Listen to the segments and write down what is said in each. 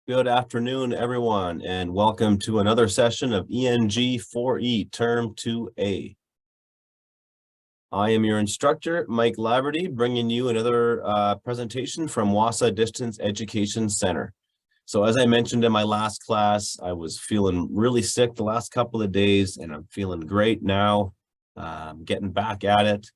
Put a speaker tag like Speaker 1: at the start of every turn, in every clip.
Speaker 1: Good afternoon, everyone, and welcome to another session of ENG4E Term 2A. I am your instructor, Mike Laverty, bringing you another presentation from Wausau Distance Education Center. So as I mentioned in my last class, I was feeling really sick the last couple of days, and I'm feeling great now, getting back at it.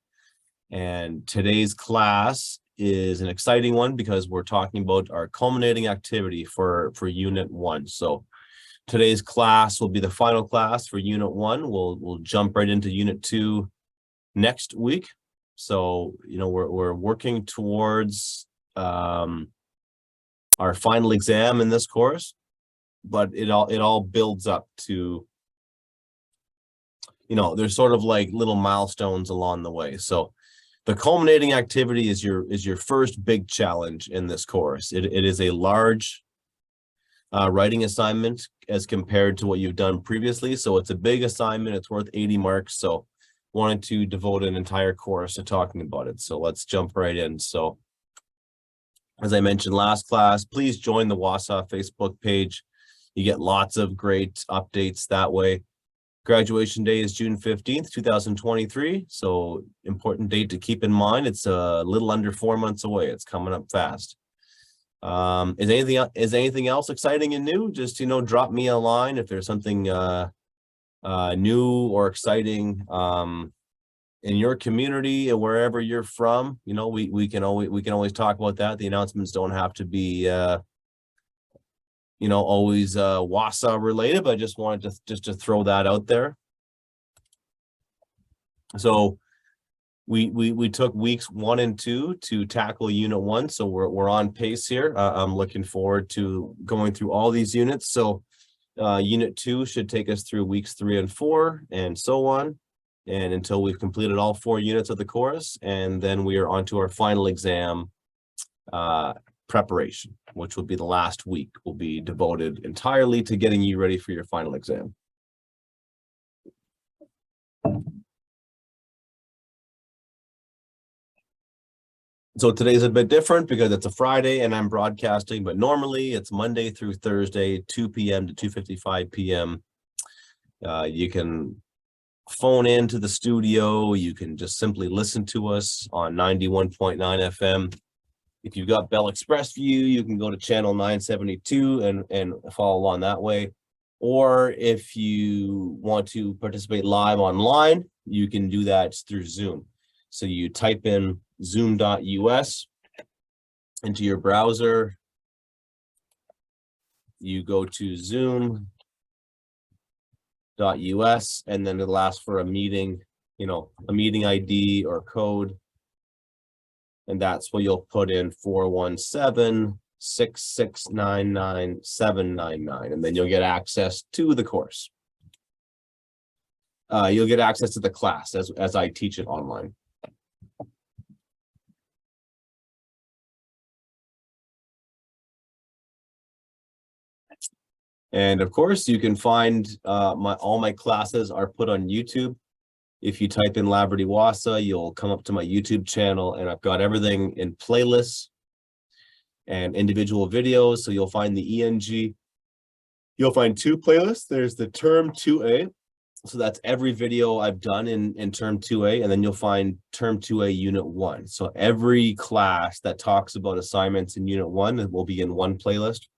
Speaker 1: And today's class is an exciting one because we're talking about our culminating activity for Unit 1. So today's class will be the final class for Unit 1. We'll jump right into Unit 2 next week. So, we're working towards our final exam in this course, but it all builds up to, there's sort of like little milestones along the way. So the culminating activity is your first big challenge in this course. It is a large writing assignment as compared to what you've done previously. So it's a big assignment. It's worth 80 marks. So wanted to devote an entire course to talking about it. So let's jump right in. So as I mentioned last class, please join the Wausau Facebook page. You get lots of great updates that way. Graduation day is June 15th, 2023. So important date to keep in mind. It's a little under 4 months away. It's coming up fast. Is anything else exciting and new? Just, drop me a line if there's something new or exciting in your community and wherever you're from. We can always talk about that. The announcements don't have to be always Wausau related, but I just wanted to throw that out there. So we took weeks 1 and 2 to tackle Unit 1, so we're on pace here. I'm looking forward to going through all these units. So Unit 2 should take us through weeks 3 and 4 and so on, and until we've completed all 4 units of the course, and then we are on to our final exam preparation, which will be the last week, will be devoted entirely to getting you ready for your final exam. So today's a bit different because it's a Friday and I'm broadcasting, but normally it's Monday through Thursday, 2 p.m. to 2:55 p.m. You can phone into the studio. You can just simply listen to us on 91.9 FM. If you've got Bell ExpressVu, you can go to channel 972 and follow along that way. Or if you want to participate live online, you can do that through Zoom. So you type in zoom.us into your browser. You go to zoom.us, and then it'll ask for a meeting, a meeting ID or code. And that's what you'll put in 417-6699799, and then you'll get access to the course. You'll get access to the class as I teach it online. And of course, you can find all my classes are put on YouTube. If you type in Laverty Wausau, you'll come up to my YouTube channel, and I've got everything in playlists and individual videos. So you'll find the ENG. You'll find 2 playlists. There's the Term 2A. So that's every video I've done in Term 2A. And then you'll find Term 2A Unit 1. So every class that talks about assignments in Unit 1 will be in one playlist.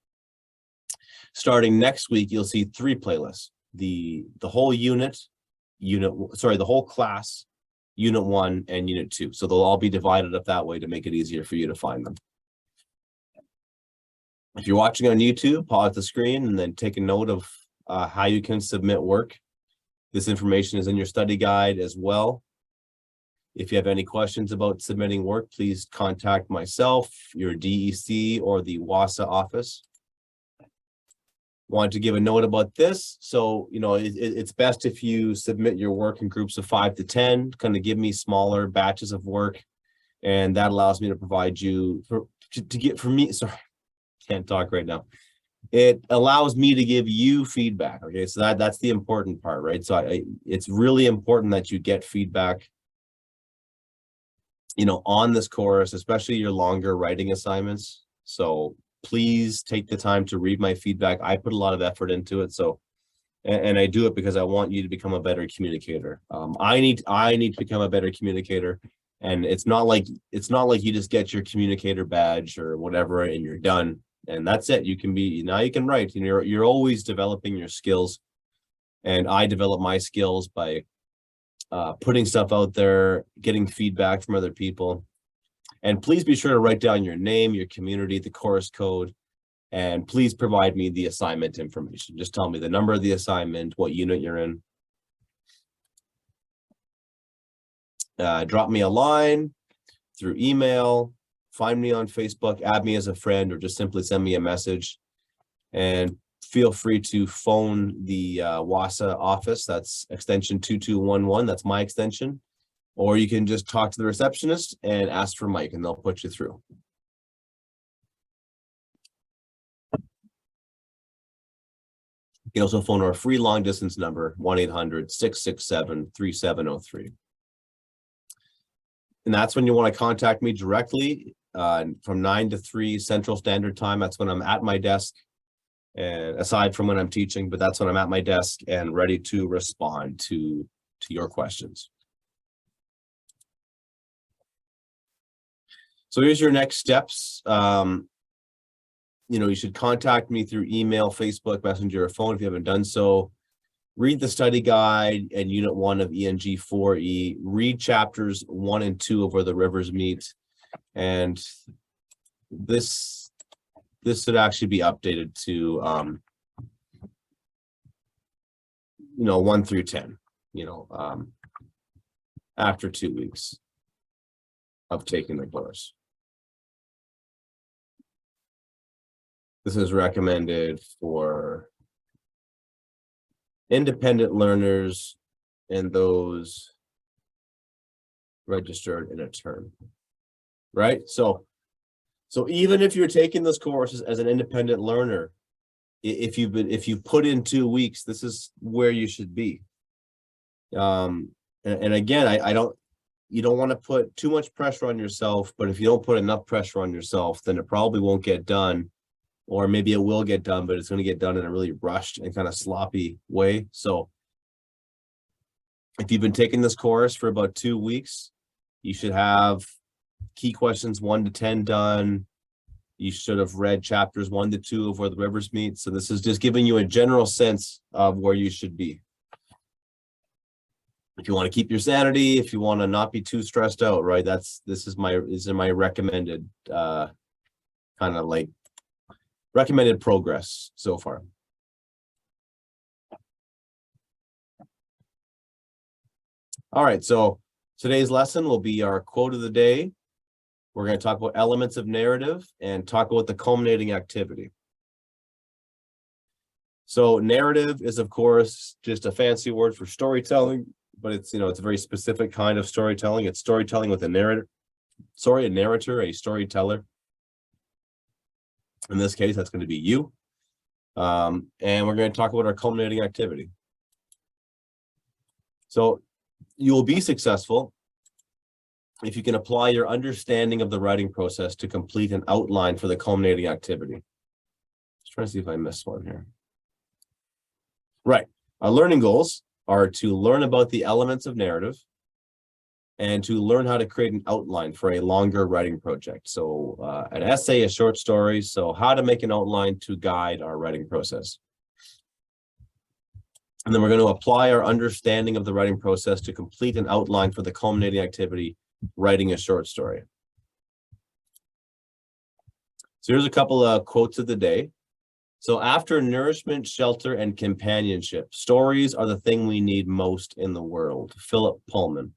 Speaker 1: Starting next week, you'll see 3 playlists. The whole the whole class, Unit 1 and Unit 2. So they'll all be divided up that way to make it easier for you to find them. If you're watching on YouTube, pause the screen and then take a note of how you can submit work. This information is in your study guide as well. If you have any questions about submitting work, please contact myself, your DEC, or the Wausau office. Wanted to give a note about this. So, it's best if you submit your work in groups of 5 to 10, kind of give me smaller batches of work. And that allows me to provide you can't talk right now. It allows me to give you feedback. Okay. So that's the important part, right? So it's really important that you get feedback, on this course, especially your longer writing assignments. So please take the time to read my feedback. I put a lot of effort into it. So, and I do it because I want you to become a better communicator. I need to become a better communicator. And it's not like you just get your communicator badge or whatever and you're done. And that's it. You can write. You're always developing your skills. And I develop my skills by putting stuff out there, getting feedback from other people. And please be sure to write down your name, your community, the course code, and please provide me the assignment information. Just tell me the number of the assignment, what unit you're in. Drop me a line through email, find me on Facebook, add me as a friend, or just simply send me a message. And feel free to phone the WASA office. That's extension 2211. That's my extension. Or you can just talk to the receptionist and ask for Mike, and they'll put you through. You can also phone our free long distance number, 1-800-667-3703. And that's when you want to contact me directly from 9 to 3 Central Standard Time. That's when I'm at my desk, and aside from when I'm teaching, but that's when I'm at my desk and ready to respond to your questions. So here's your next steps. You should contact me through email, Facebook, Messenger, or phone if you haven't done so. Read the study guide and Unit 1 of ENG4E. Read chapters 1 and 2 of Where the Rivers Meet. And this should actually be updated to 1 through 10, after 2 weeks of taking the course. This is recommended for independent learners and those registered in a term, right? So even if you're taking this course as an independent learner, if you put in 2 weeks, this is where you should be. And again, you don't want to put too much pressure on yourself, but if you don't put enough pressure on yourself, then it probably won't get done. Or maybe it will get done, but it's going to get done in a really rushed and kind of sloppy way. So if you've been taking this course for about 2 weeks, you should have key questions 1 to 10 done. You should have read chapters 1 to 2 of Where the Rivers Meet. So this is just giving you a general sense of where you should be. If you want to keep your sanity, if you want to not be too stressed out, right? This is my recommended kind of like recommended progress so far. All right, so today's lesson will be our quote of the day. We're going to talk about elements of narrative and talk about the culminating activity. So narrative is, of course, just a fancy word for storytelling, but it's a very specific kind of storytelling. It's storytelling with a narrator, a storyteller. In this case, that's going to be you. And we're going to talk about our culminating activity. So you will be successful if you can apply your understanding of the writing process to complete an outline for the culminating activity. Just trying to see if I missed one here. Right. Our learning goals are to learn about the elements of narrative and to learn how to create an outline for a longer writing project. So an essay, a short story. So how to make an outline to guide our writing process. And then we're going to apply our understanding of the writing process to complete an outline for the culminating activity, writing a short story. So here's a couple of quotes of the day. So after nourishment, shelter, and companionship, stories are the thing we need most in the world. Philip Pullman.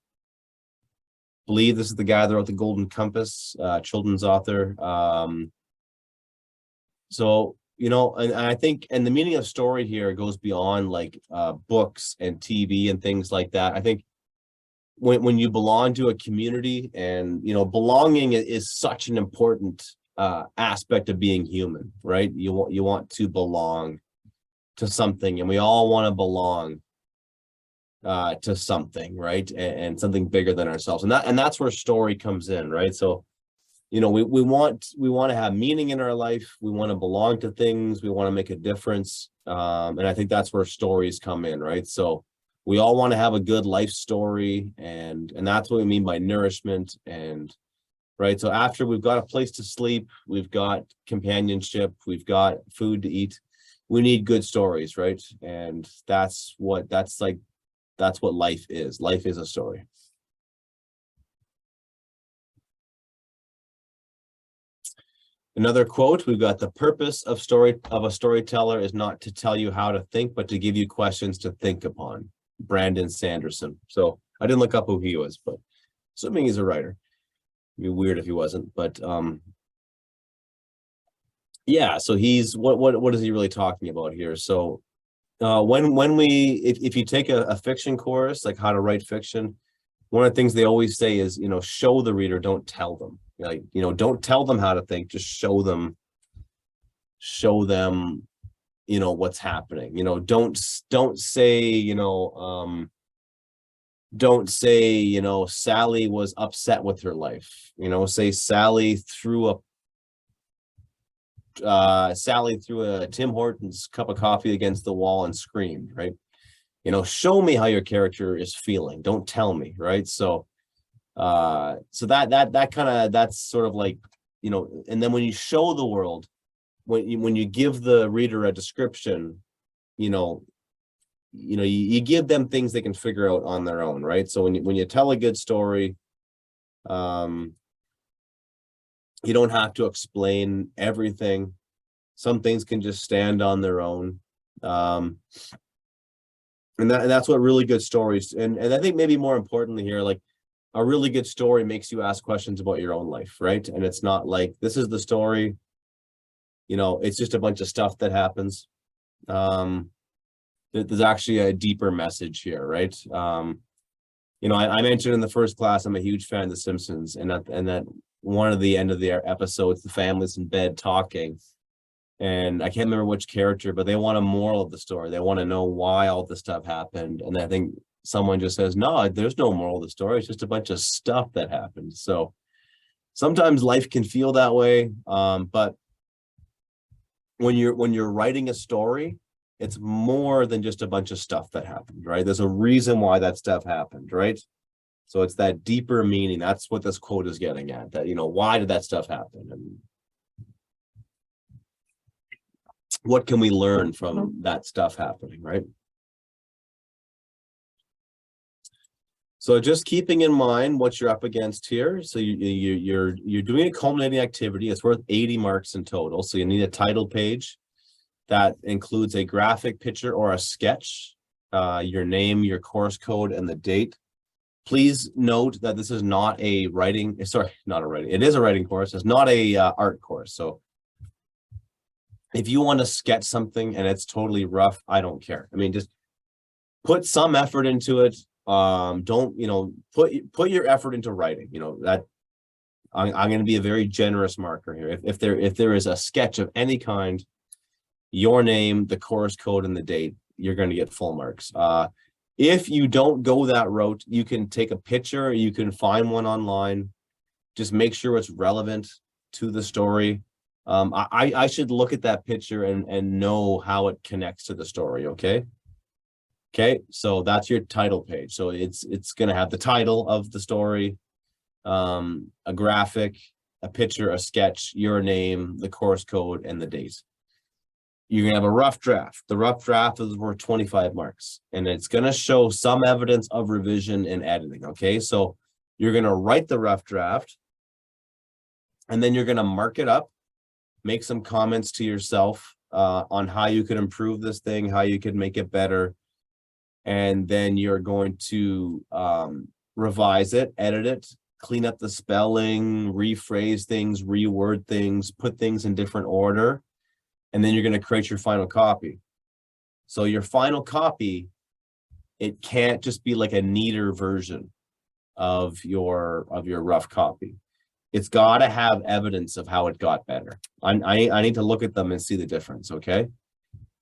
Speaker 1: I believe this is the guy that wrote The Golden Compass, children's author. And I think, and the meaning of story here goes beyond like books and TV and things like that. I think when you belong to a community, and belonging is such an important aspect of being human, right? You want to belong to something, and we all want to belong to something, right? And something bigger than ourselves, and that's where story comes in, right? So you know, we want to have meaning in our life. We want to belong to things. We want to make a difference. And I think that's where stories come in, right? So we all want to have a good life story, and that's what we mean by nourishment. And right, so after we've got a place to sleep, we've got companionship, we've got food to eat, we need good stories, right? And that's what life is. Life is a story. Another quote, we've got, the purpose of a storyteller is not to tell you how to think, but to give you questions to think upon. Brandon Sanderson. So I didn't look up who he was, but assuming he's a writer. It'd be weird if he wasn't, but yeah, so he's what is he really talking about here? So if you take a fiction course, like how to write fiction, one of the things they always say is, you know, show the reader, don't tell them. Like, you know, don't tell them how to think, just show them, you know, what's happening. You know, don't say, you know, Sally was upset with her life. You know, say Sally threw a Tim Hortons cup of coffee against the wall and screamed, right? You know, show me how your character is feeling. Don't tell me, right? So that's sort of like, you know, and then when you show the world, when you give the reader a description, you give them things they can figure out on their own, right? So when you tell a good story, you don't have to explain everything. Some things can just stand on their own. And that's what really good stories, and I think maybe more importantly here, like, a really good story makes you ask questions about your own life, right? And it's not like, this is the story, you know, it's just a bunch of stuff that happens. There's actually a deeper message here, right? You know, I mentioned in the first class, I'm a huge fan of The Simpsons, and that one of the end of the episodes, the family's in bed talking, and I can't remember which character, but they want a moral of the story. They want to know why all this stuff happened. And I think someone just says, no, there's no moral of the story. It's just a bunch of stuff that happened. So sometimes life can feel that way. But when you're writing a story, it's more than just a bunch of stuff that happened, right? There's a reason why that stuff happened, right? So it's that deeper meaning. That's what this quote is getting at, that, you know, why did that stuff happen? And what can we learn from that stuff happening, right? So just keeping in mind what you're up against here. So you're doing a culminating activity. It's worth 80 marks in total. So you need a title page that includes a graphic, picture, or a sketch, your name, your course code, and the date. Please note that this is not a writing, sorry, not a writing, it is a writing course. It's not a art course. So if you want to sketch something and it's totally rough, I don't care. I mean, just put some effort into it. Don't, you know, put your effort into writing, you know, that I'm going to be a very generous marker here. If there is a sketch of any kind, your name, the course code, and the date, you're going to get full marks. If you don't go that route, you can take a picture, you can find one online, just make sure it's relevant to the story. I should look at that picture and know how it connects to the story. Okay. So that's your title page. So it's going to have the title of the story, a graphic, a picture, a sketch, your name, the course code, and the date. You're going to have a rough draft. The rough draft is worth 25 marks, and it's going to show some evidence of revision and editing. Okay. So you're going to write the rough draft, and then you're going to mark it up, make some comments to yourself on how you could improve this thing, how you could make it better. And then you're going to revise it, edit it, clean up the spelling, rephrase things, reword things, put things in different order. And then you're going to create your final copy. So your final copy, it can't just be like a neater version of your rough copy. It's got to have evidence of how it got better. I need to look at them and see the difference, okay?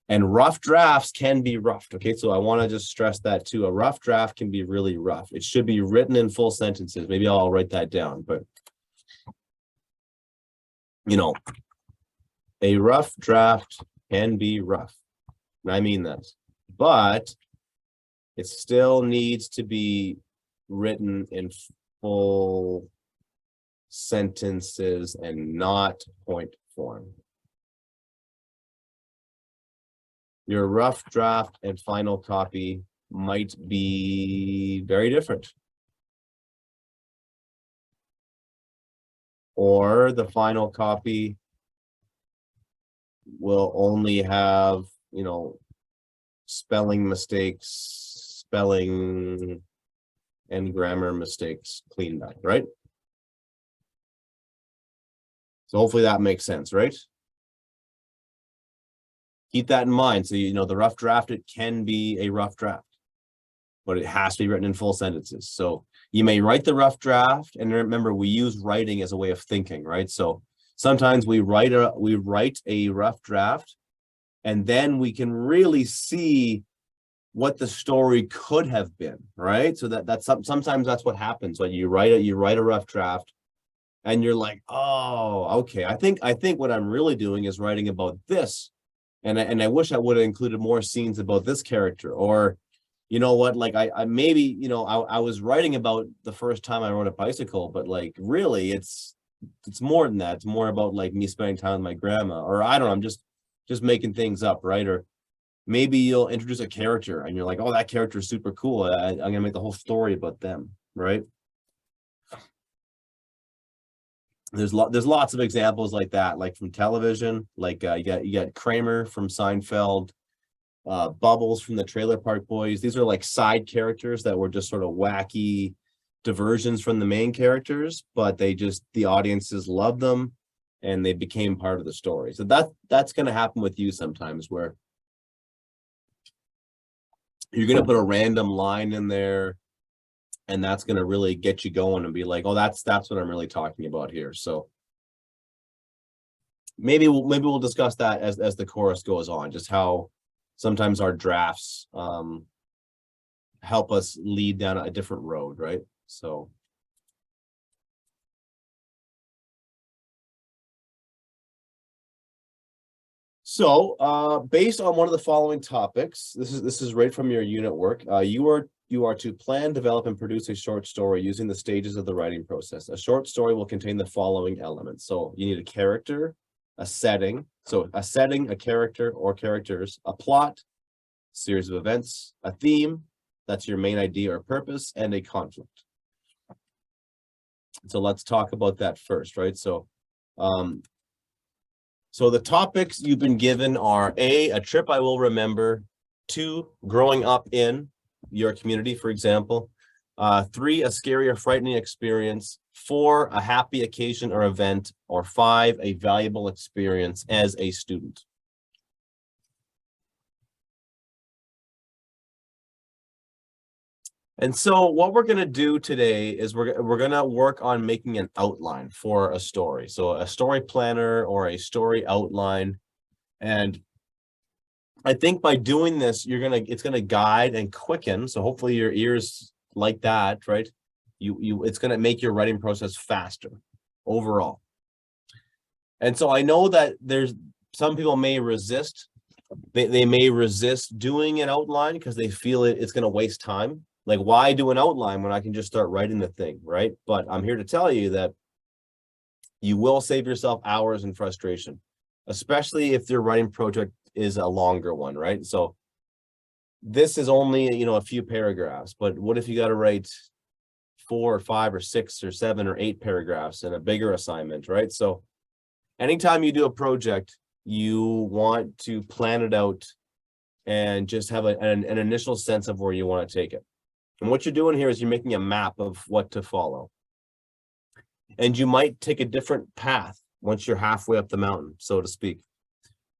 Speaker 1: And rough drafts can be roughed, okay? So I want to just stress that too. A rough draft can be really rough. It should be written in full sentences. Maybe I'll write that down, but you know, a rough draft can be rough. I mean that, but it still needs to be written in full sentences and not point form. Your rough draft and final copy might be very different. Or the final copy will only have, you know, spelling mistakes, spelling and grammar mistakes cleaned up, right? So hopefully that makes sense, right? Keep that in mind. So, you know, the rough draft, it can be a rough draft, but it has to be written in full sentences. So you may write the rough draft, and remember, we use writing as a way of thinking, right? So sometimes we write a rough draft, and then we can really see what the story could have been, right? So that's sometimes that's what happens when you write a rough draft, and you're like, oh, okay, I think what I'm really doing is writing about this, and I wish I would have included more scenes about this character. Or, you know what, like I maybe, you know, I was writing about the first time I rode a bicycle, but like really it's more than that. It's more about like me spending time with my grandma, or I don't know, I'm just making things up, right? Or maybe you'll introduce a character and you're like, oh, that character is super cool. I'm gonna make the whole story about them, right? There's lots of examples like that, like from television, like you got Kramer from Seinfeld, Bubbles from the Trailer Park Boys. These are like side characters that were just sort of wacky diversions from the main characters, but the audiences loved them and they became part of the story. So that's going to happen with you sometimes, where you're going to put a random line in there, and that's going to really get you going and be like, oh, that's what I'm really talking about here. So maybe we'll discuss that as the chorus goes on, just how sometimes our drafts help us lead down a different road, right? So based on one of the following topics, this is right from your unit work. You are to plan, develop, and produce a short story using the stages of the writing process. A short story will contain the following elements. So you need a character, a setting. So a setting, a character or characters, a plot, series of events, a theme, that's your main idea or purpose, and a conflict. So let's talk about that first, right? So the topics you've been given are a trip I will remember, 2, growing up in your community, for example, 3, a scary or frightening experience, 4, a happy occasion or event, or 5, a valuable experience as a student. And so what we're going to do today is we're going to work on making an outline for a story. So a story planner or a story outline. And I think by doing this, it's going to guide and quicken. So hopefully your ears like that, right? It's going to make your writing process faster overall. And so I know that there's some people may resist. They may resist doing an outline because they feel it's going to waste time. Like, why do an outline when I can just start writing the thing, right? But I'm here to tell you that you will save yourself hours and frustration, especially if your writing project is a longer one, right? So this is only, you know, a few paragraphs, but what if you got to write 4 or 5 or 6 or 7 or 8 paragraphs in a bigger assignment, right? So anytime you do a project, you want to plan it out and just have an initial sense of where you want to take it. And what you're doing here is you're making a map of what to follow. And you might take a different path once you're halfway up the mountain, so to speak.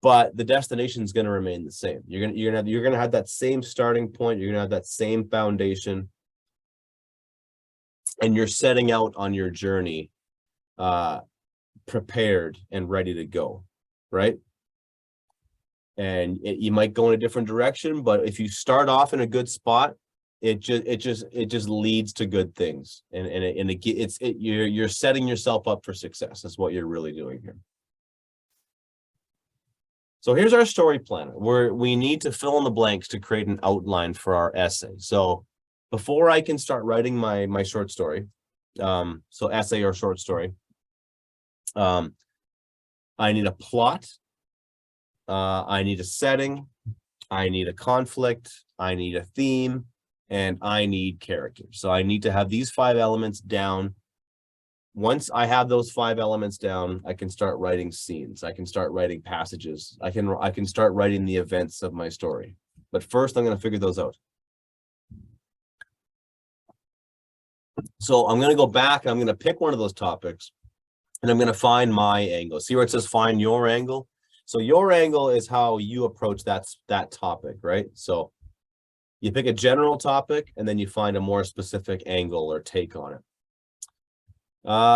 Speaker 1: But the destination is going to remain the same. You're going to have that same starting point. You're going to have that same foundation. And you're setting out on your journey prepared and ready to go, right? And you might go in a different direction, but if you start off in a good spot, it just leads to good things, and you're setting yourself up for success. That's what you're really doing here. So here's our story planner, where we need to fill in the blanks to create an outline for our essay. So before I can start writing my short story, so essay or short story, I need a plot, I need a setting, I need a conflict, I need a theme, and I need characters. So I need to have these 5 elements down. Once I have those 5 elements down, I can start writing scenes. I can start writing passages. I can start writing the events of my story. But first, I'm going to figure those out. So I'm going to go back and I'm going to pick one of those topics, and I'm going to find my angle. See where it says find your angle? So your angle is how you approach that topic, right? So you pick a general topic and then you find a more specific angle or take on it.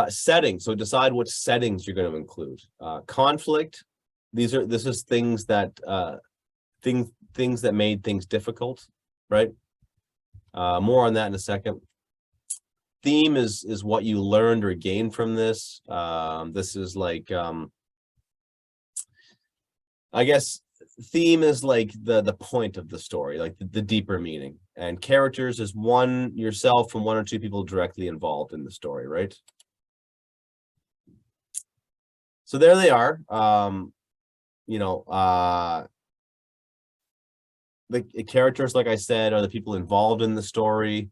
Speaker 1: Setting. So decide what settings you're going to include. Conflict. This is things that things that made things difficult, right? More on that in a second. Theme is what you learned or gained from this. This is like I guess theme is like the point of the story, like the deeper meaning. And characters is yourself and 1 or 2 people directly involved in the story, right? So there they are. The characters, like I said, are the people involved in the story.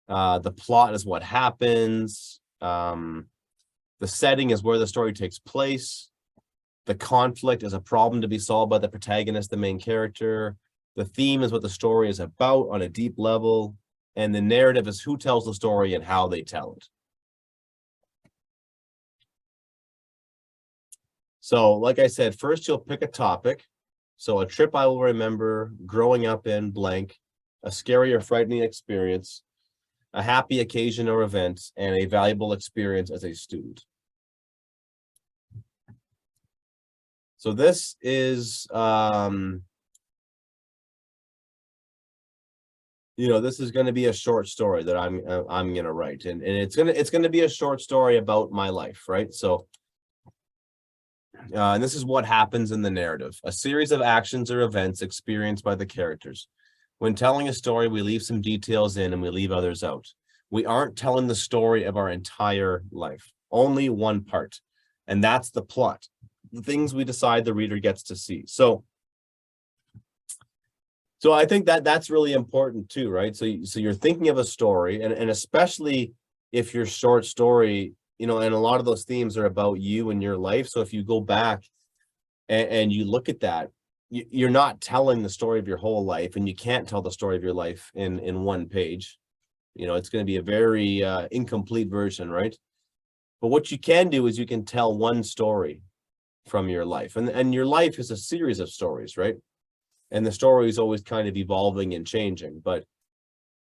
Speaker 1: The plot is what happens. The setting is where the story takes place. The conflict is a problem to be solved by the protagonist, the main character. The theme is what the story is about on a deep level. And the narrative is who tells the story and how they tell it. So, like I said, first you'll pick a topic. So a trip I will remember, growing up in blank, a scary or frightening experience, a happy occasion or event, and a valuable experience as a student. So this is, this is going to be a short story that I'm going to write, and it's going to be a short story about my life, right? So, and this is what happens in the narrative: a series of actions or events experienced by the characters. When telling a story, we leave some details in and we leave others out. We aren't telling the story of our entire life, only one part, and that's the plot. The things we decide the reader gets to see. So I think that's really important too, right? So you're thinking of a story, and especially if your short story, and a lot of those themes are about you and your life. So if you go back and you look at that, you're not telling the story of your whole life, and you can't tell the story of your life in one page. It's going to be a very incomplete version, right? But what you can do is you can tell one story from your life, and your life is a series of stories, right? And the story is always kind of evolving and changing. But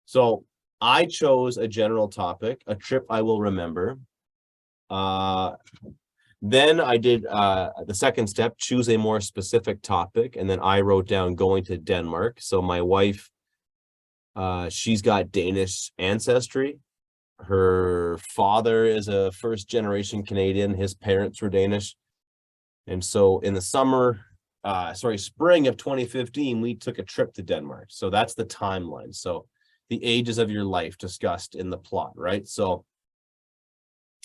Speaker 1: so I chose a general topic, a trip I will remember. Then I did the second step, choose a more specific topic, and then I wrote down going to Denmark. So my wife, she's got Danish ancestry. Her father is a first-generation Canadian. His parents were Danish. And so in the spring of 2015, we took a trip to Denmark. So that's the timeline. So the ages of your life discussed in the plot, right? So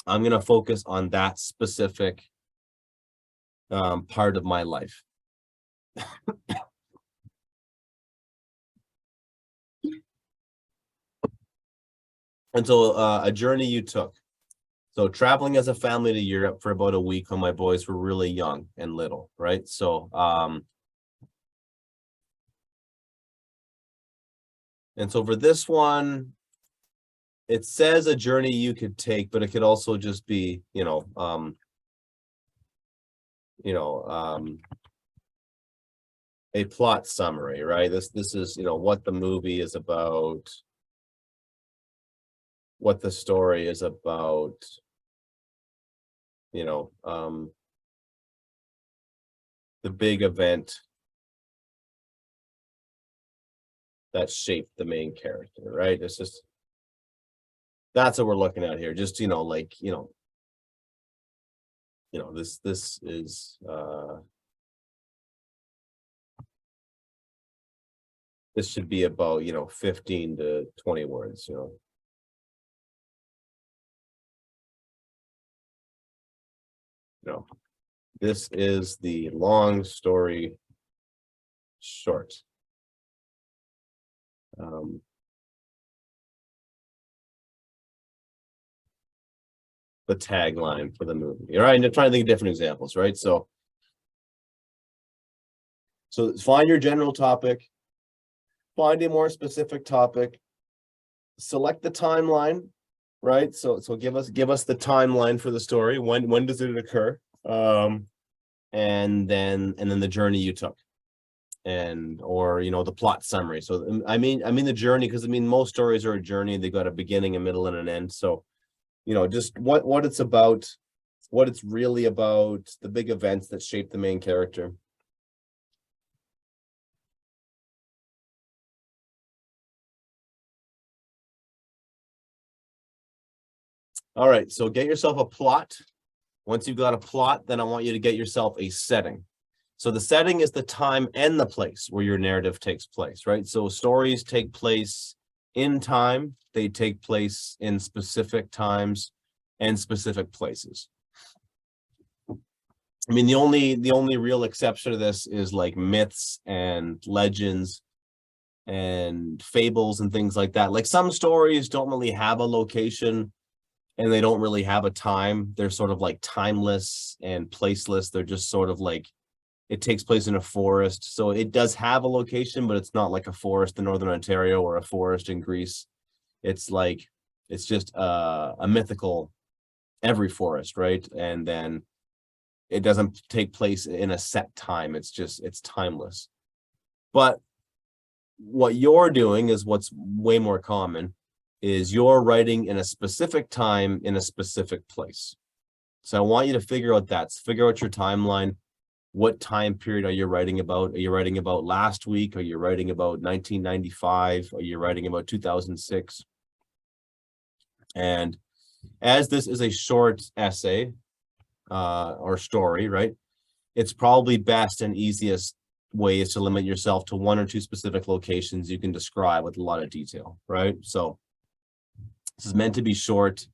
Speaker 1: I'm going to focus on that specific part of my life. And so a journey you took. So traveling as a family to Europe for about a week when my boys were really young and little, right? So, and so for this one, it says a journey you could take, but it could also just be, a plot summary, right? This is, what the movie is about, what the story is about, the big event that shaped the main character, right? It's just, that's what we're looking at here. Just, this is This should be about, 15 to 20 words, This is the long story short. The tagline for the movie. All right, and I'm trying to think of different examples, right? So find your general topic, find a more specific topic, select the timeline, right? So give us the timeline for the story. When does it occur? And then the journey you took, or the plot summary. So I mean the journey, because most stories are a journey. They've got a beginning, a middle, and an end. So just what it's about, what it's really about, the big events that shape the main character. All right, so get yourself a plot. Once you've got a plot, then I want you to get yourself a setting. So the setting is the time and the place where your narrative takes place, right? So stories take place in time, they take place in specific times and specific places. The only real exception to this is like myths and legends and fables and things like that. Like some stories don't really have a location and they don't really have a time. They're sort of like timeless and placeless. They're just sort of like, it takes place in a forest. So it does have a location, but it's not like a forest in Northern Ontario or a forest in Greece. It's just a mythical every forest, right? And then it doesn't take place in a set time. It's timeless. But what you're doing is what's way more common, is you're writing in a specific time in a specific place. So I want you to figure out your timeline. What time period are you writing about? Are you writing about last week? Are you writing about 1995? Are you writing about 2006? And as this is a short essay or story, right? It's probably best and easiest way is to limit yourself to one or two specific locations you can describe with a lot of detail, right? So this is meant to be short.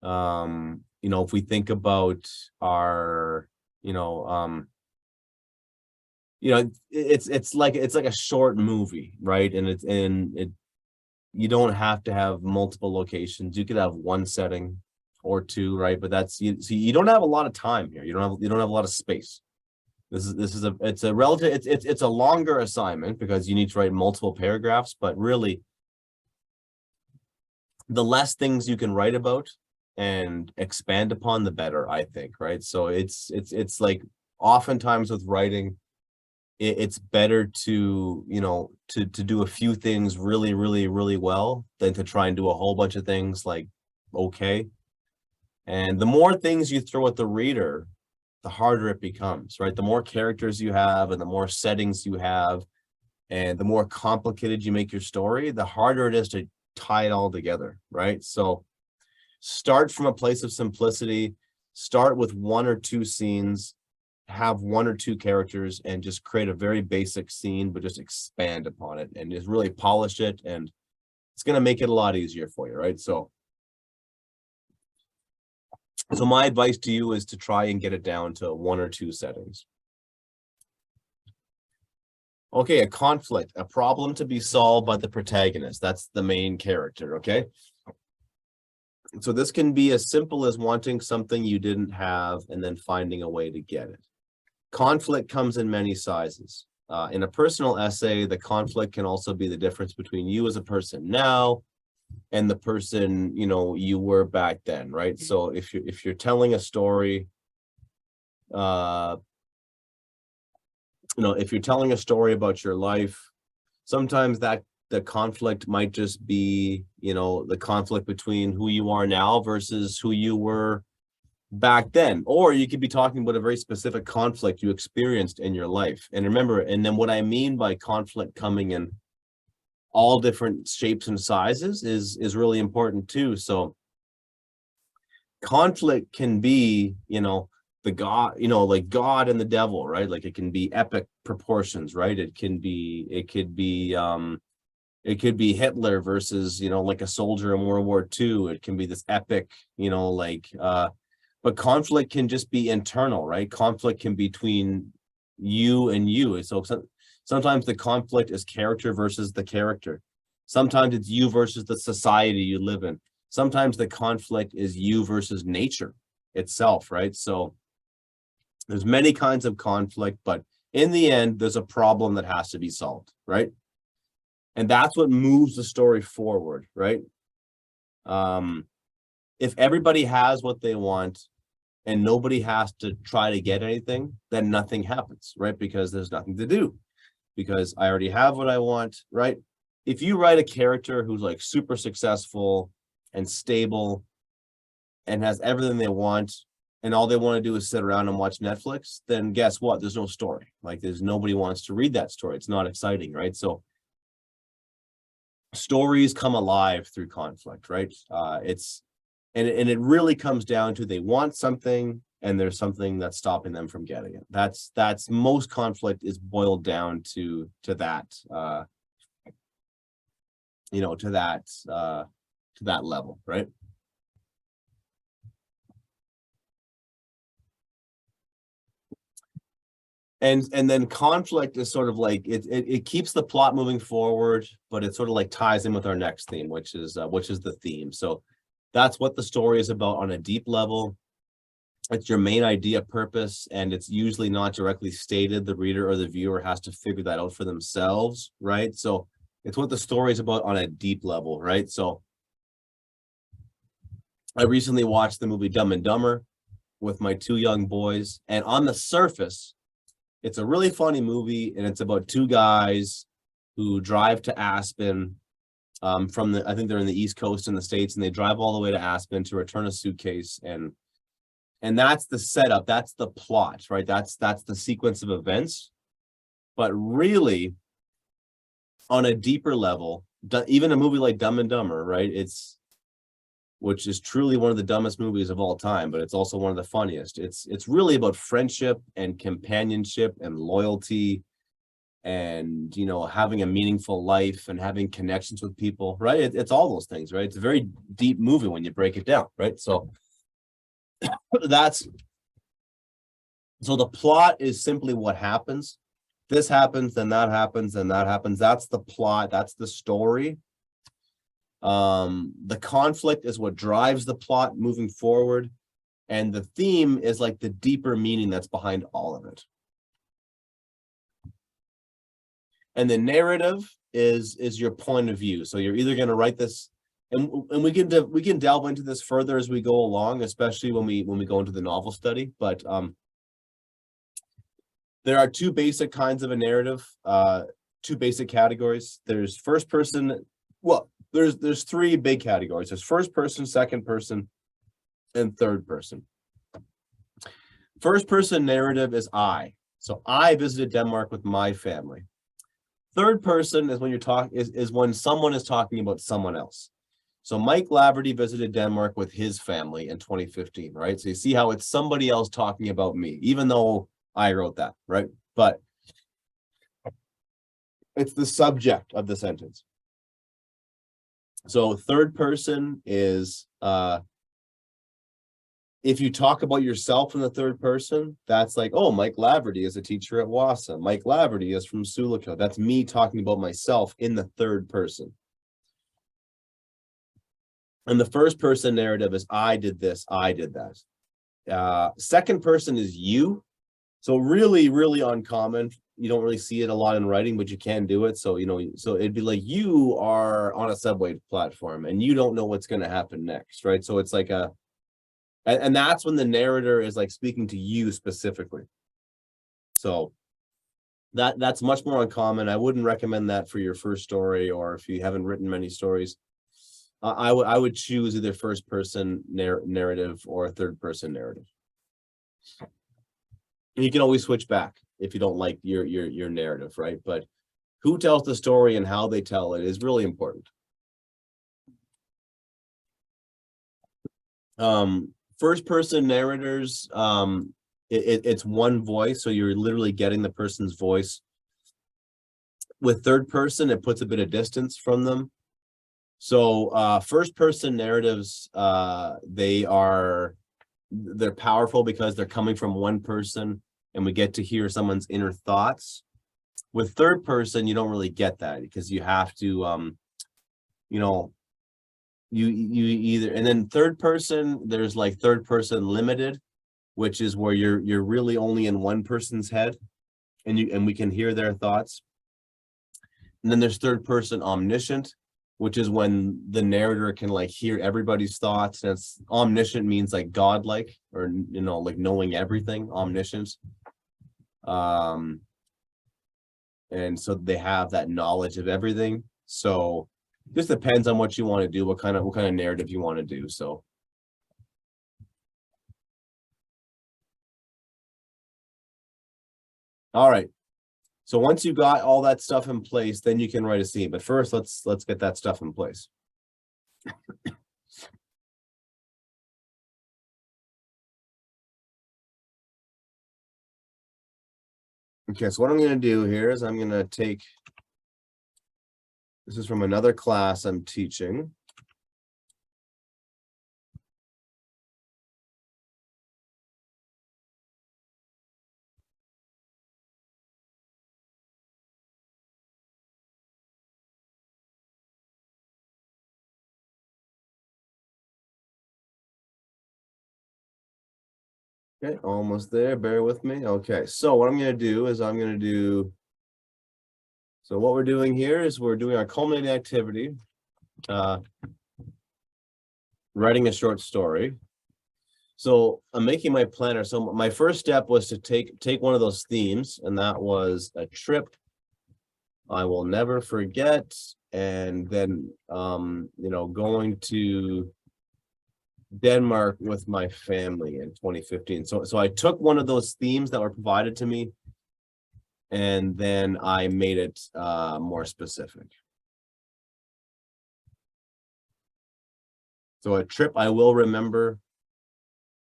Speaker 1: If we think about our, it's like a short movie, right? And you don't have to have multiple locations. You could have one setting or two, right? But you don't have a lot of time here. You don't have a lot of space. It's a longer assignment because you need to write multiple paragraphs, but really the less things you can write about and expand upon, the better, I think, right? So it's like oftentimes with writing, it's better to do a few things really, really, really well than to try and do a whole bunch of things like okay. And the more things you throw at the reader, the harder it becomes, right? The more characters you have and the more settings you have and the more complicated you make your story, the harder it is to tie it all together, right? So start from a place of simplicity, start with one or two scenes, have one or two characters, and just create a very basic scene, but just expand upon it and just really polish it. And it's going to make it a lot easier for you, right? So my advice to you is to try and get it down to one or two settings. Okay, a conflict, a problem to be solved by the protagonist. That's the main character, okay? So this can be as simple as wanting something you didn't have and then finding a way to get it. Conflict comes in many sizes. In a personal essay, the conflict can also be the difference between you as a person now and the person you were back then, right? So if you're telling a story, if you're telling a story about your life, sometimes that the conflict might just be the conflict between who you are now versus who you were back then. Or you could be talking about a very specific conflict you experienced in your life. And remember, and then what I mean by conflict coming in all different shapes and sizes is really important too. So conflict can be the God, you know, like God and the devil, right? Like it can be epic proportions, right? It could be Hitler versus, you know, like a soldier in World War II. It can be this epic, you know, like but conflict can just be internal, right? Conflict can be between you and you. So sometimes the conflict is character versus the character. Sometimes it's you versus the society you live in. Sometimes the conflict is you versus nature itself, right? So there's many kinds of conflict, but in the end, there's a problem that has to be solved, right? And that's what moves the story forward, right? If everybody has what they want and nobody has to try to get anything, then nothing happens, right? Because there's nothing to do, because I already have what I want, right? If you write a character who's like super successful and stable and has everything they want, and all they want to do is sit around and watch Netflix, then guess what? There's no story. Like there's nobody wants to read that story. It's not exciting, right? So stories come alive through conflict, right? And it really comes down to they want something and there's something that's stopping them from getting it. That's most conflict is boiled down to that, you know, to that level, right? And then conflict is sort of like it keeps the plot moving forward, but it sort of like ties in with our next theme, which is the theme. So that's what the story is about on a deep level. It's your main idea, purpose, and it's usually not directly stated. The reader or the viewer has to figure that out for themselves, right? So it's what the story is about on a deep level, right? So I recently watched the movie Dumb and Dumber with my two young boys, and on the surface, it's a really funny movie, and it's about two guys who drive to Aspen I think they're in the East Coast in the States, and they drive all the way to Aspen to return a suitcase, and that's the setup, that's the plot, right? That's the sequence of events. But really, on a deeper level, even a movie like Dumb and Dumber, right? Which is truly one of the dumbest movies of all time, but it's also one of the funniest. It's really about friendship and companionship and loyalty and, you know, having a meaningful life and having connections with people, right? It's all those things, right? It's a very deep movie when you break it down, right? So so the plot is simply what happens. This happens, then that happens, then that happens. That's the plot, that's the story. The conflict is what drives the plot moving forward, and the theme is like the deeper meaning that's behind all of it. And the narrative is your point of view. So you're either going to write this, and we can delve into this further as we go along, especially when we go into the novel study. But there are two basic kinds of a narrative, two basic categories. There's first person. Well, there's three big categories. There's first person, second person, and third person. First person narrative is I. So I visited Denmark with my family. Third person is when you're talking is when someone is talking about someone else. So Mike Laverty visited Denmark with his family in 2015, right? So you see how it's somebody else talking about me, even though I wrote that, right? But it's the subject of the sentence. So third person is if you talk about yourself in the third person, that's like, oh, Mike Laverty is a teacher at Wassa. Mike Laverty is from Sulika. That's me talking about myself in the third person. And the first person narrative is I did this, I did that. Second person is you. So really, really uncommon. You don't really see it a lot in writing, but you can do it. So, you know, so it'd be like you are on a subway platform and you don't know what's going to happen next, right? So it's like and that's when the narrator is like speaking to you specifically. So that's much more uncommon. I wouldn't recommend that for your first story, or if you haven't written many stories. I would choose either first person narrative or third person narrative. And you can always switch back if you don't like your narrative, right? But who tells the story and how they tell it is really important. First person narrators, it's one voice, so you're literally getting the person's voice. With third person, it puts a bit of distance from them. So first person narratives, they're powerful because they're coming from one person and we get to hear someone's inner thoughts. With third person, you don't really get that because you have to you know, you either, and then third person, there's like third person limited, which is where you're really only in one person's head and we can hear their thoughts. And then there's third person omniscient, which is when the narrator can like hear everybody's thoughts. And it's omniscient means like godlike, or like knowing everything, omniscience. And so they have that knowledge of everything. So just depends on what you want to do, what kind of narrative you want to do. So all right. So once you got all that stuff in place, then you can write a scene. But first, let's get that stuff in place. Okay, so what I'm going to do here is I'm going to take, this is from another class I'm teaching. Okay, almost there. Bear with me. Okay, so what I'm going to do is so what we're doing here is we're doing our culminating activity, writing a short story. So I'm making my planner. So my first step was to take one of those themes, and that was a trip I will never forget, and then going to Denmark with my family in 2015. So I took one of those themes that were provided to me, and then I made it more specific. So a trip I will remember,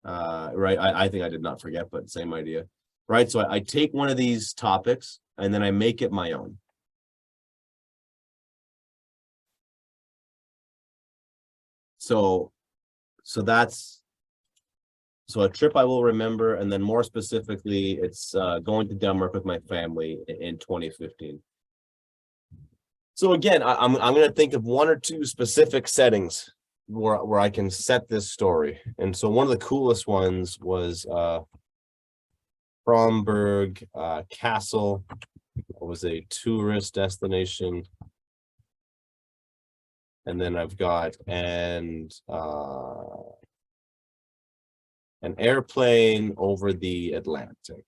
Speaker 1: right? I think I did not forget, but same idea, right? So I take one of these topics and then I make it my own. So a trip I will remember, and then more specifically, it's going to Denmark with my family in 2015. So again, I'm going to think of one or two specific settings where I can set this story. And so one of the coolest ones was Bromberg Castle. It was a tourist destination. And then I've got an airplane over the Atlantic.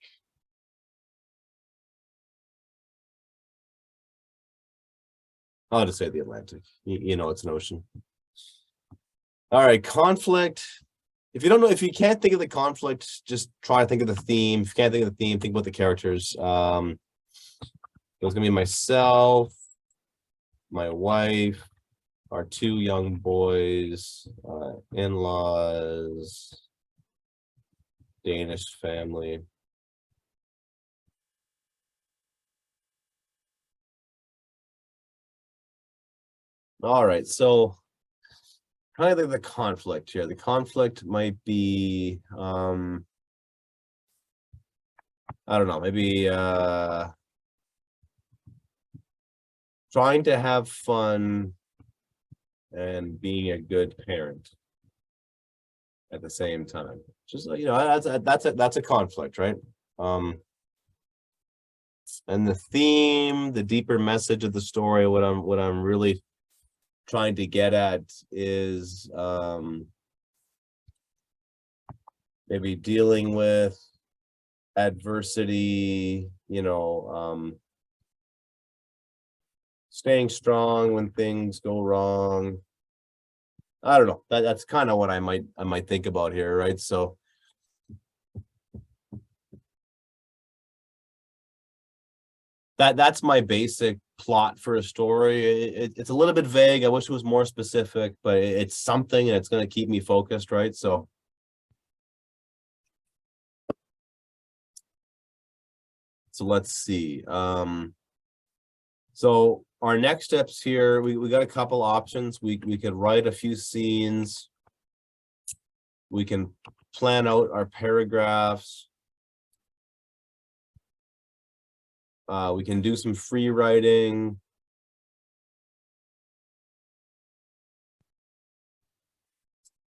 Speaker 1: I'll just say the Atlantic. You know, it's an ocean. All right, conflict. If you can't think of the conflict, just try to think of the theme. If you can't think of the theme, think about the characters. It was gonna be myself, my wife, our two young boys, in-laws, Danish family. All right, so trying to think of the conflict here. The conflict might be, I don't know, maybe trying to have fun and being a good parent at the same time. Just that's a conflict, right? And the theme, the deeper message of the story, what I'm really trying to get at is maybe dealing with adversity, staying strong when things go wrong. I don't know. That's kind of what I might think about here, right? So that's my basic plot for a story. It's a little bit vague. I wish it was more specific, but it's something and it's going to keep me focused, right? So So let's see. So our next steps here, we got a couple options. We could write a few scenes. We can plan out our paragraphs. We can do some free writing.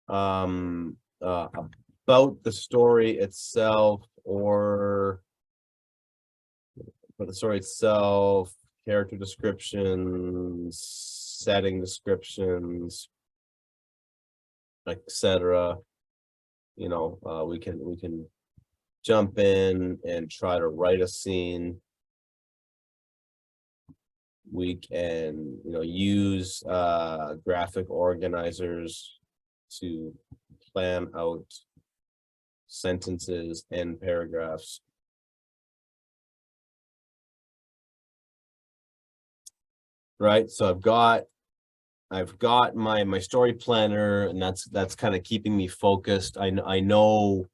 Speaker 1: About the story itself, or about the story itself, character descriptions, setting descriptions, etc. You know, we can jump in and try to write a scene. We can, you know, use graphic organizers to plan out sentences and paragraphs. Right, so I've got my story planner, and that's kind of keeping me focused. I know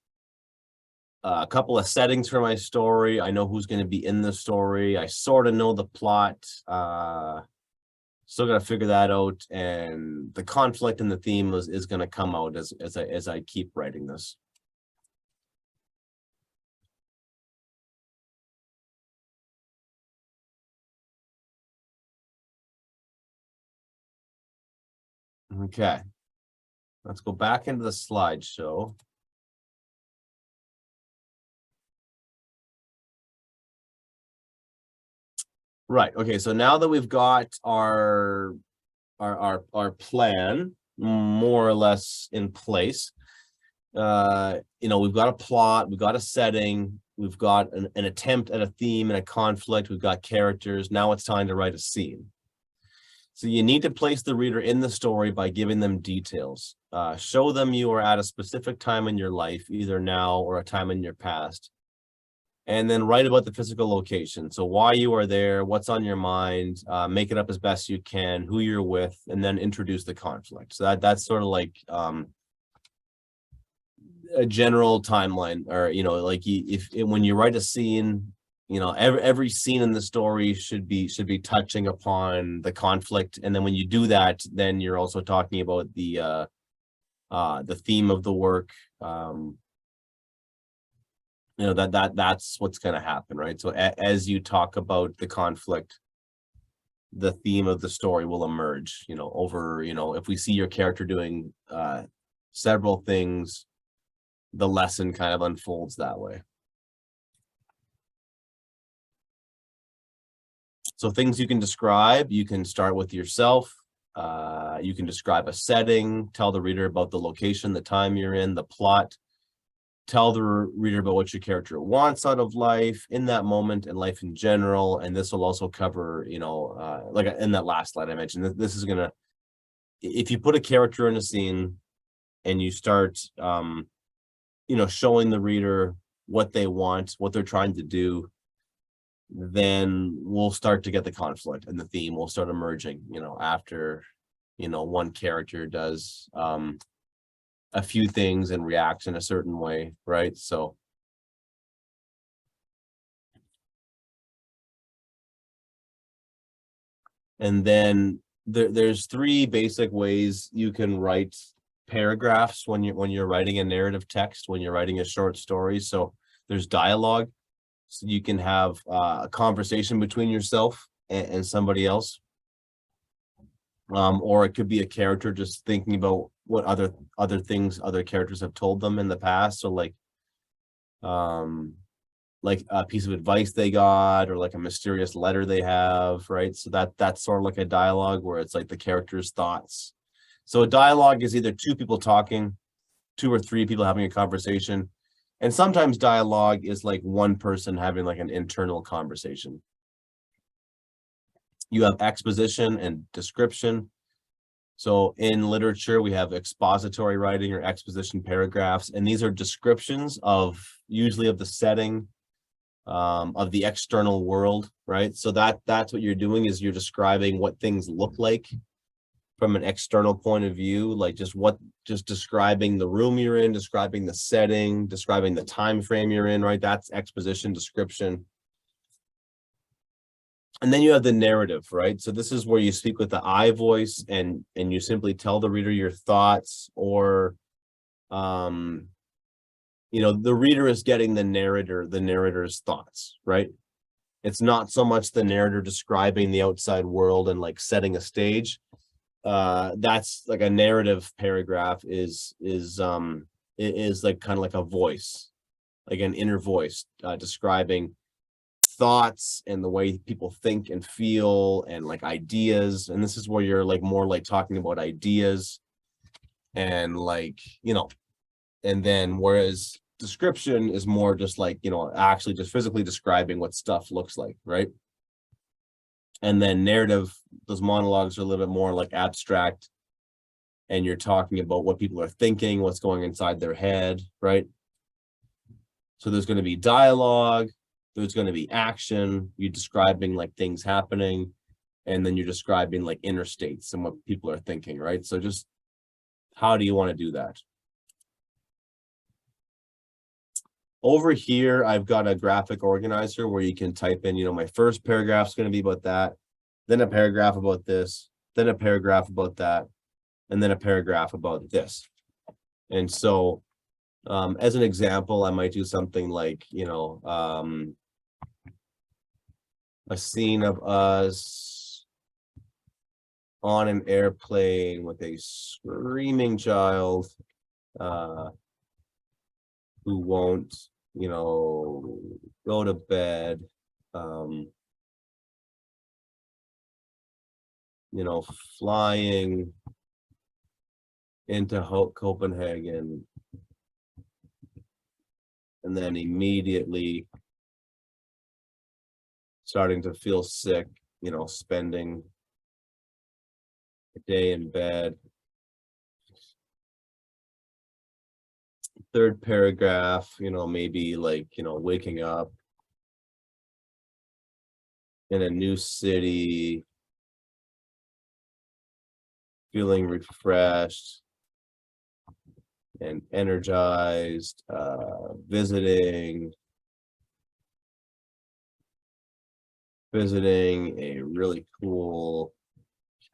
Speaker 1: a couple of settings for my story. I know who's going to be in the story. I sort of know the plot. Still got to figure that out, and the conflict and the theme is going to come out as I keep writing this. Okay, let's go back into the slideshow. Right. Okay. So now that we've got our plan more or less in place, you know, we've got a plot, we've got a setting, we've got an attempt at a theme and a conflict, we've got characters. Now it's time to write a scene. So you need to place the reader in the story by giving them details. Show them you are at a specific time in your life, either now or a time in your past. And then write about the physical location. So why you are there, what's on your mind, make it up as best you can, who you're with, and then introduce the conflict. So that's sort of like a general timeline, or, you know, like when you write a scene, you know, every scene in the story should be touching upon the conflict. And then when you do that, then you're also talking about the theme of the work. You know, that's what's going to happen, right? So as you talk about the conflict, the theme of the story will emerge, you know, over, you know, if we see your character doing several things, the lesson kind of unfolds that way. So things you can describe, you can start with yourself. You can describe a setting, tell the reader about the location, the time you're in, the plot. Tell the reader about what your character wants out of life in that moment and life in general. And this will also cover, you know, like in that last slide I mentioned, this is gonna, if you put a character in a scene and you start, you know, showing the reader what they want, what they're trying to do, then we'll start to get the conflict, and the theme will start emerging, you know, after, you know, one character does, a few things and reacts in a certain way, right? So and then there's three basic ways you can write paragraphs when you're writing a narrative text, when you're writing a short story. So there's dialogue, so you can have a conversation between yourself and somebody else, or it could be a character just thinking about what other things other characters have told them in the past. So like a piece of advice they got, or like a mysterious letter they have, right? So that's sort of like a dialogue where it's like the character's thoughts. So a dialogue is either two people talking, two or three people having a conversation, and sometimes dialogue is like one person having like an internal conversation. You have exposition and description. So in literature, we have expository writing or exposition paragraphs, and these are descriptions of usually of the setting, of the external world, right? So that's what you're doing, is you're describing what things look like from an external point of view, like just describing the room you're in, describing the setting, describing the time frame you're in, right? That's exposition, description. And then you have the narrative, right? So this is where you speak with the I voice and you simply tell the reader your thoughts, or you know, the reader is getting the narrator's thoughts, right? It's not so much the narrator describing the outside world and like setting a stage. That's like a narrative paragraph is like kind of like a voice, like an inner voice, describing thoughts and the way people think and feel and like ideas. And this is where you're like more like talking about ideas and like, you know, and then whereas description is more just like, you know, actually just physically describing what stuff looks like, right? And then narrative, those monologues are a little bit more like abstract, and you're talking about what people are thinking, what's going inside their head, right? So there's going to be dialogue, there's going to be action, you're describing like things happening, and then you're describing like inner states and what people are thinking, right? So just how do you want to do that? Over here, I've got a graphic organizer where you can type in, you know, my first paragraph is going to be about that, then a paragraph about this, then a paragraph about that, and then a paragraph about this. And so as an example, I might do something like, you know, a scene of us on an airplane with a screaming child who won't, you know, go to bed, you know, flying into Copenhagen, and then immediately starting to feel sick, you know, spending a day in bed. Third paragraph, you know, maybe like, you know, waking up in a new city, feeling refreshed and energized, visiting a really cool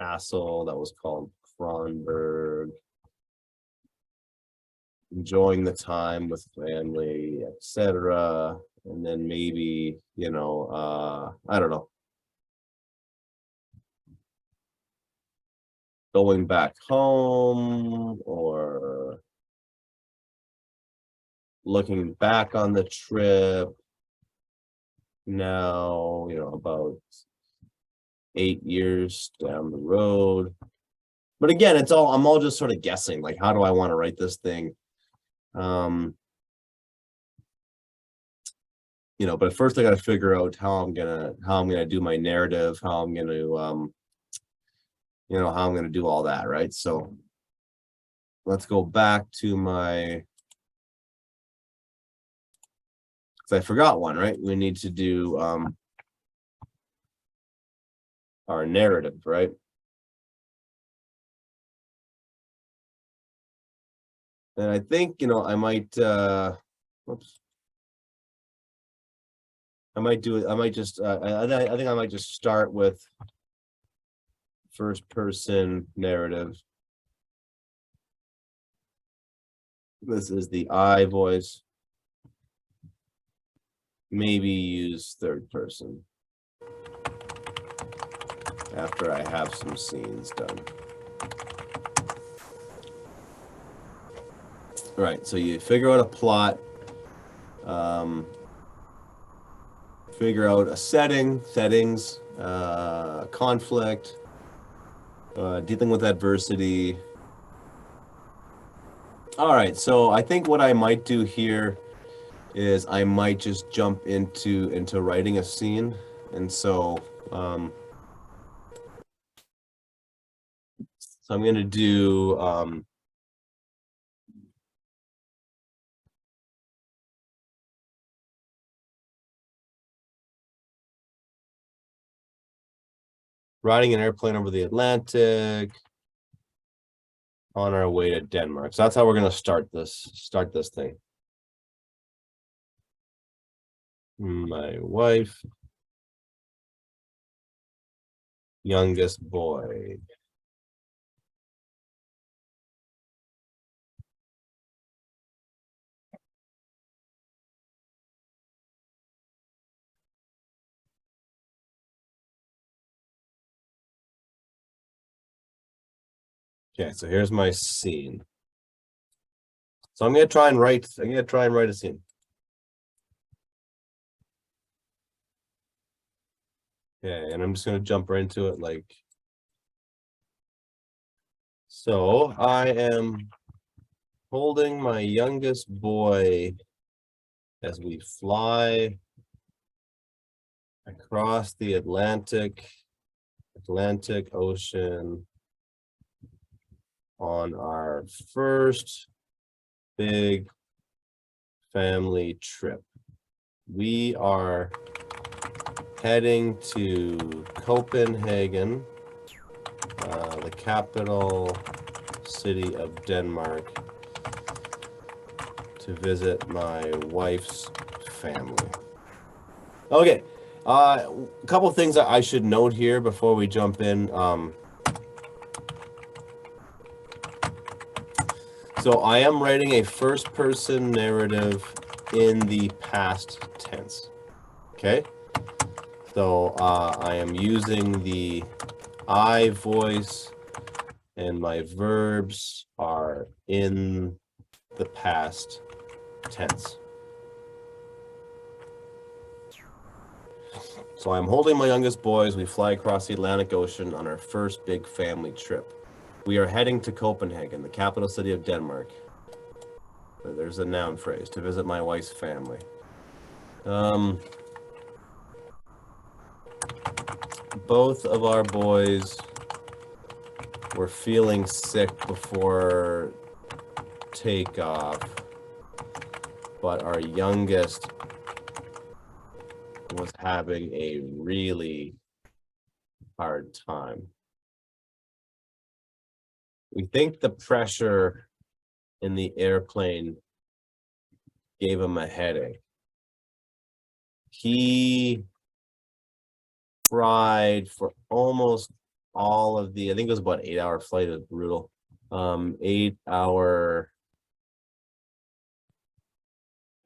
Speaker 1: castle that was called Kronberg, enjoying the time with family, etc. And then maybe, you know, I don't know, going back home or looking back on the trip now, you know, about 8 years down the road. But again, I'm all just sort of guessing, like, how do I want to write this thing? You know, but first I got to figure out how I'm gonna do my narrative, how I'm gonna you know, how I'm gonna do all that, right? So let's go back to my, because I forgot one, right? We need to do our narrative, right? And I think, you know, I might whoops. I might do it. I might just I think I might just start with first person narrative. This is the I voice. Maybe use third person after I have some scenes done. All right, so you figure out a plot, figure out a settings, conflict, dealing with adversity. All right, so I think what I might do here is I might just jump into writing a scene. And so I'm going to do riding an airplane over the Atlantic on our way to Denmark. So that's how we're going to start this thing. My wife youngest boy. Okay, so here's my scene. So I'm gonna try and write a scene. Okay, and I'm just gonna jump right into it like so. I am holding my youngest boy as we fly across the Atlantic Ocean on our first big family trip. We are heading to Copenhagen, the capital city of Denmark, to visit my wife's family. Okay, a couple of things that I should note here before we jump in. So I am writing a first-person narrative in the past tense. Okay, so I am using the I voice, and my verbs are in the past tense. So I'm holding my youngest boy as we fly across the Atlantic Ocean on our first big family trip. We are heading to Copenhagen, the capital city of Denmark. There's a noun phrase, to visit my wife's family. Both of our boys were feeling sick before takeoff, but our youngest was having a really hard time. We think the pressure in the airplane gave him a headache. He cried for almost all of the, I think it was about an 8-hour flight. It was brutal. 8-hour,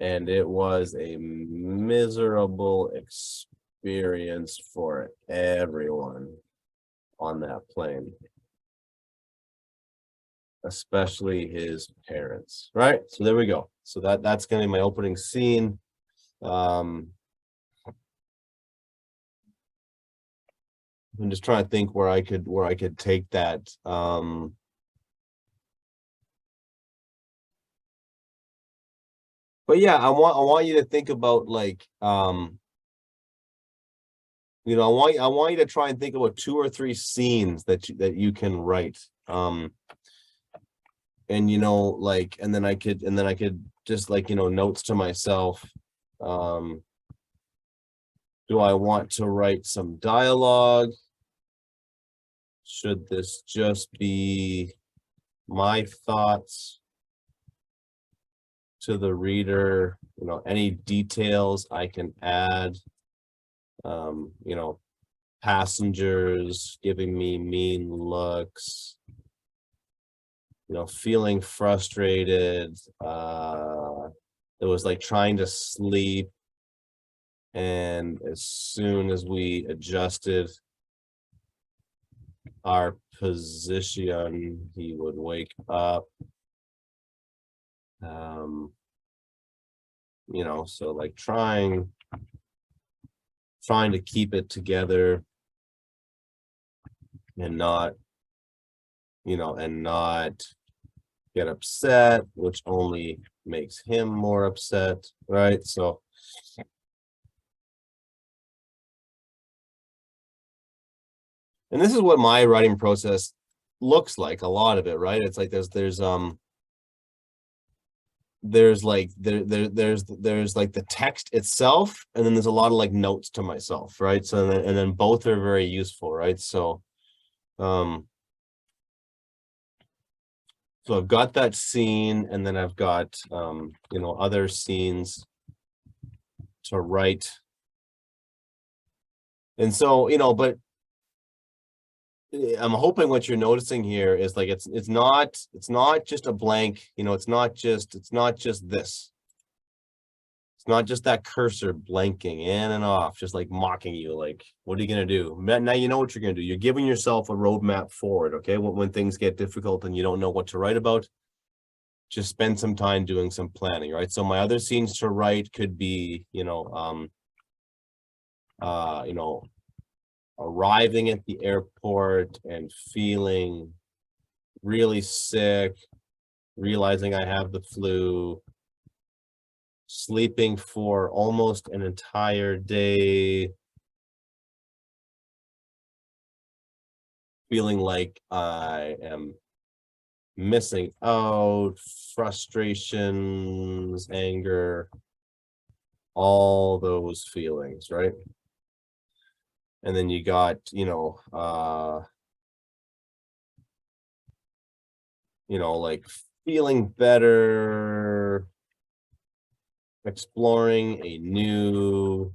Speaker 1: and it was a miserable experience for everyone on that plane, especially his parents. Right, so there we go. So that's gonna be my opening scene. I'm just trying to think where I could take that. But yeah, I want you to think about like you know, I want you to try and think about 2 or 3 scenes that you can write. And you know, like, and then I could just like, you know, notes to myself. Do I want to write some dialogue? Should this just be my thoughts to the reader? You know, any details I can add? You know, passengers giving me mean looks, you know, feeling frustrated. It was like trying to sleep, and as soon as we adjusted our position, he would wake up. You know, so like trying to keep it together and not, you know, and not get upset, which only makes him more upset, right? So and this is what my writing process looks like, a lot of it, right? It's like there's like there's like the text itself, and then there's a lot of like notes to myself, right? So and then both are very useful, right? So so I've got that scene, and then I've got you know, other scenes to write. And so, you know, but I'm hoping what you're noticing here is like it's not just a blank, you know, it's not just this. It's not just that cursor blanking in and off, just like mocking you, like, what are you gonna do? Now you know what you're gonna do. You're giving yourself a roadmap forward, okay? When things get difficult and you don't know what to write about, just spend some time doing some planning, right? So my other scenes to write could be, you know, arriving at the airport and feeling really sick, realizing I have the flu, sleeping for almost an entire day, feeling like I am missing out, frustrations, anger, all those feelings, right? And then you got, like feeling better, exploring a new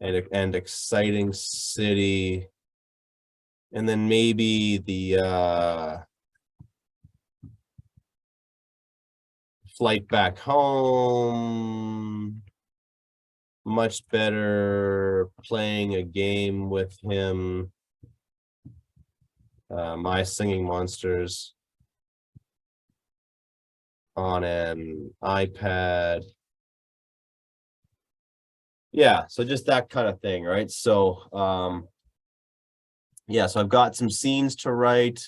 Speaker 1: and exciting city, and then maybe the flight back home, much better, playing a game with him, my singing monsters on an iPad. Yeah, so just that kind of thing, right? So yeah, so I've got some scenes to write.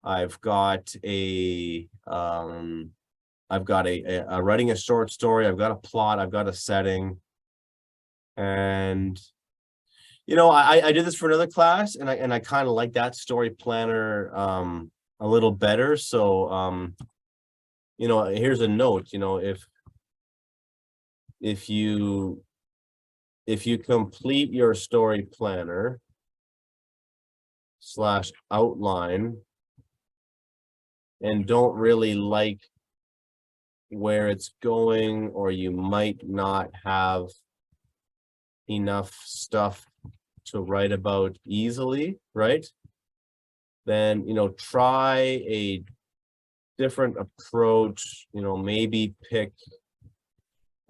Speaker 1: I've got a writing a short story, I've got a plot, I've got a setting. And I did this for another class, and I kind of like that story planner a little better. So here's a note, if you complete your story planner / outline and don't really like where it's going, or you might not have enough stuff to write about easily, right? Then, try a different approach, maybe pick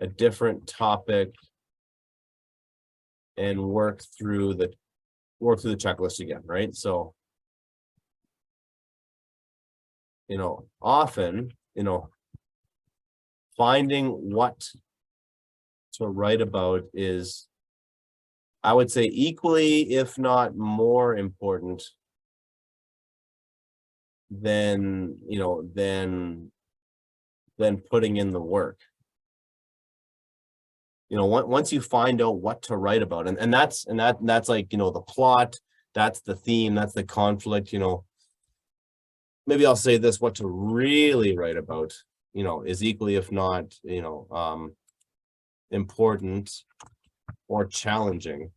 Speaker 1: a different topic and work through the checklist again, right? So, often, finding what to write about is, I would say, equally, if not more important than, than putting in the work. Once you find out what to write about, and that's like, the plot, that's the theme, that's the conflict, maybe I'll say this, what to really write about, is equally, if not, important or challenging,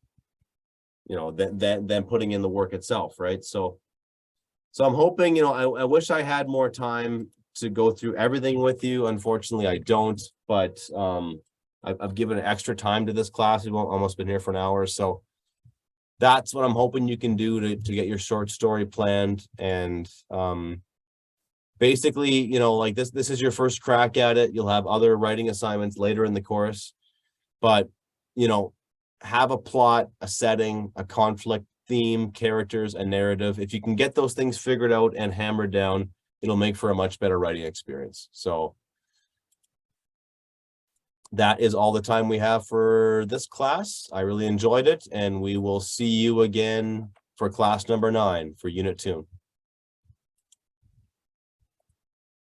Speaker 1: than putting in the work itself, right? So I'm hoping, I wish I had more time to go through everything with you. Unfortunately, I don't, but I've given extra time to this class. We've almost been here for an hour, so that's what I'm hoping you can do to get your short story planned. And basically, like this is your first crack at it. You'll have other writing assignments later in the course, but have a plot, a setting, a conflict, theme, characters, and narrative. If you can get those things figured out and hammered down, it'll make for a much better writing experience. So that is all the time we have for this class. I really enjoyed it, and we will see you again for class number 9 for Unit 2.